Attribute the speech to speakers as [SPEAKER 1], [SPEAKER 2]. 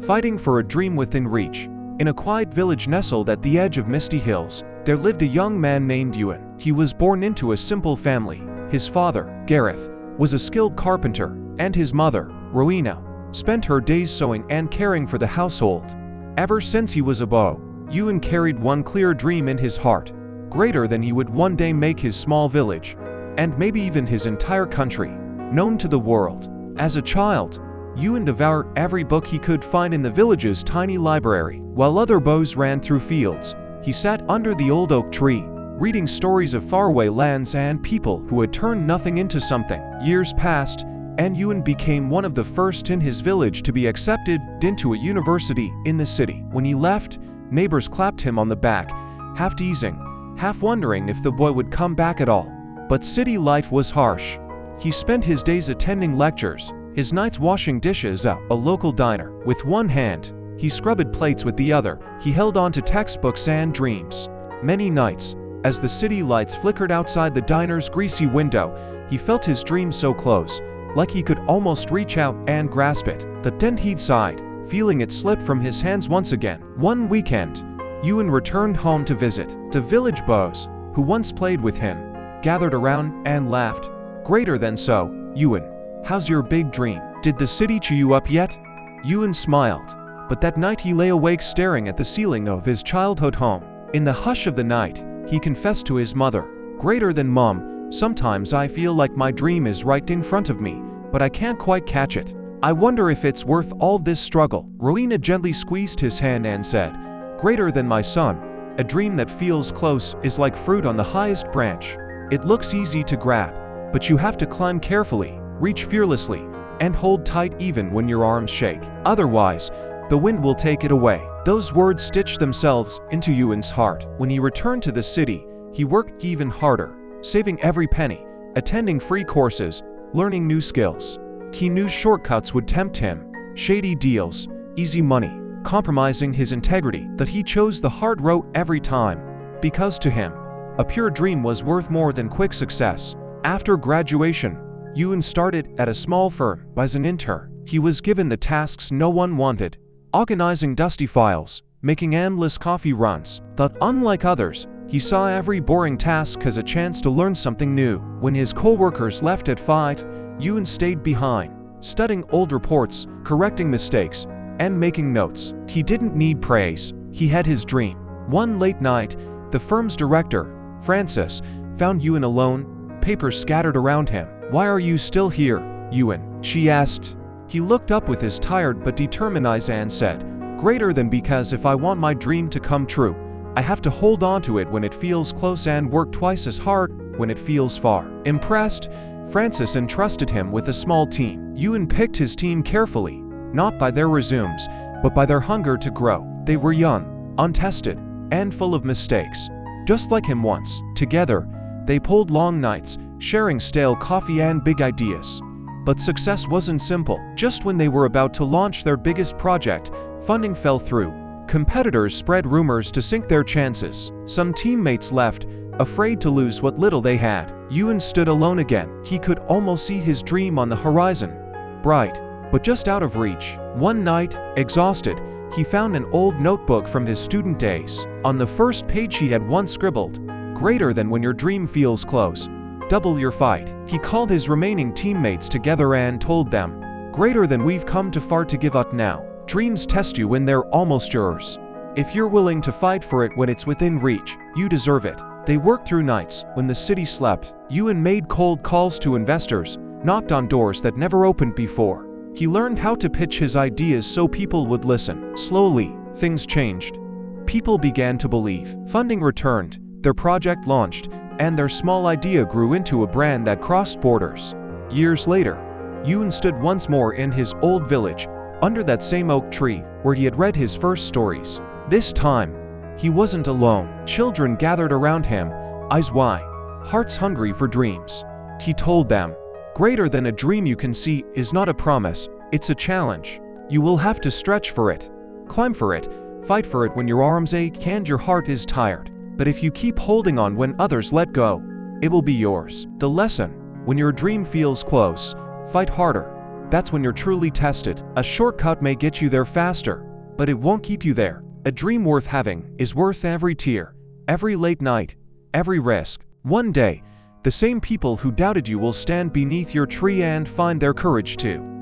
[SPEAKER 1] fighting for a dream within reach. In a quiet village nestled at the edge of misty hills, there lived a young man named Ewan. He was born into a simple family. His father, Gareth, was a skilled carpenter, and his mother, Rowena, spent her days sewing and caring for the household. Ever since he was a boy, Ewan carried one clear dream in his heart, greater than he would one day make his small village, and maybe even his entire country, known to the world. As a child, Ewan devoured every book he could find in the village's tiny library. While other boys ran through fields, he sat under the old oak tree, reading stories of faraway lands and people who had turned nothing into something. Years passed, and Ewan became one of the first in his village to be accepted into a university in the city. When he left, neighbors clapped him on the back, half teasing, half wondering if the boy would come back at all. But city life was harsh. He spent his days attending lectures, his nights washing dishes at a local diner. With one hand, he scrubbed plates. With the other, he held on to textbooks and dreams. Many nights, as the city lights flickered outside the diner's greasy window, he felt his dream so close, like he could almost reach out and grasp it. But then he'd sighed, feeling it slip from his hands once again. One weekend, Ewan returned home to visit. The village boys, who once played with him, gathered around and laughed. Greater than so, Ewan, how's your big dream? Did the city chew you up yet? Ewan smiled, but that night he lay awake staring at the ceiling of his childhood home. In the hush of the night, he confessed to his mother, "Greater than Mom, sometimes I feel like my dream is right in front of me, but I can't quite catch it. I wonder if it's worth all this struggle." Rowena gently squeezed his hand and said, "Greater than my son, a dream that feels close is like fruit on the highest branch. It looks easy to grab, but you have to climb carefully, reach fearlessly, and hold tight even when your arms shake. Otherwise, the wind will take it away." Those words stitched themselves into Ewan's heart. When he returned to the city, he worked even harder, saving every penny, attending free courses, learning new skills. He knew shortcuts would tempt him, shady deals, easy money, compromising his integrity. But he chose the hard road every time, because to him, a pure dream was worth more than quick success. After graduation, Ewan started at a small firm as an intern. He was given the tasks no one wanted, organizing dusty files, making endless coffee runs. But unlike others, he saw every boring task as a chance to learn something new. When his co-workers left at 5, Ewan stayed behind, studying old reports, correcting mistakes, and making notes. He didn't need praise, he had his dream. One late night, the firm's director, Frances, found Ewan alone, papers scattered around him. "Why are you still here, Ewan?" she asked. He looked up with his tired but determined eyes and said, "Greater than, because if I want my dream to come true, I have to hold on to it when it feels close and work twice as hard when it feels far." Impressed, Frances entrusted him with a small team. Ewan picked his team carefully, not by their resumes, but by their hunger to grow. They were young, untested, and full of mistakes, just like him once. Together, they pulled long nights, sharing stale coffee and big ideas. But success wasn't simple. Just when they were about to launch their biggest project, funding fell through. Competitors spread rumors to sink their chances. Some teammates left, afraid to lose what little they had. Ewan stood alone again. He could almost see his dream on the horizon, bright, but just out of reach. One night, exhausted, he found an old notebook from his student days. On the first page he had once scribbled, "Greater than when your dream feels close, double your fight." He called his remaining teammates together and told them, "Greater than, we've come too far to give up now. Dreams test you when they're almost yours. If you're willing to fight for it when it's within reach, you deserve it." They worked through nights when the city slept. Ewan made cold calls to investors, knocked on doors that never opened before. He learned how to pitch his ideas so people would listen. Slowly, things changed. People began to believe. Funding returned, their project launched, and their small idea grew into a brand that crossed borders. Years later, Ewan stood once more in his old village, under that same oak tree where he had read his first stories. This time, he wasn't alone. Children gathered around him, eyes wide, hearts hungry for dreams. He told them, "Greater than a dream you can see is not a promise, it's a challenge. You will have to stretch for it, climb for it, fight for it when your arms ache and your heart is tired. But if you keep holding on when others let go, it will be yours." The lesson: when your dream feels close, fight harder, That's when you're truly tested. A shortcut may get you there faster, but it won't keep you there. A dream worth having is worth every tear, every late night, every risk. One day, the same people who doubted you will stand beneath your tree and find their courage to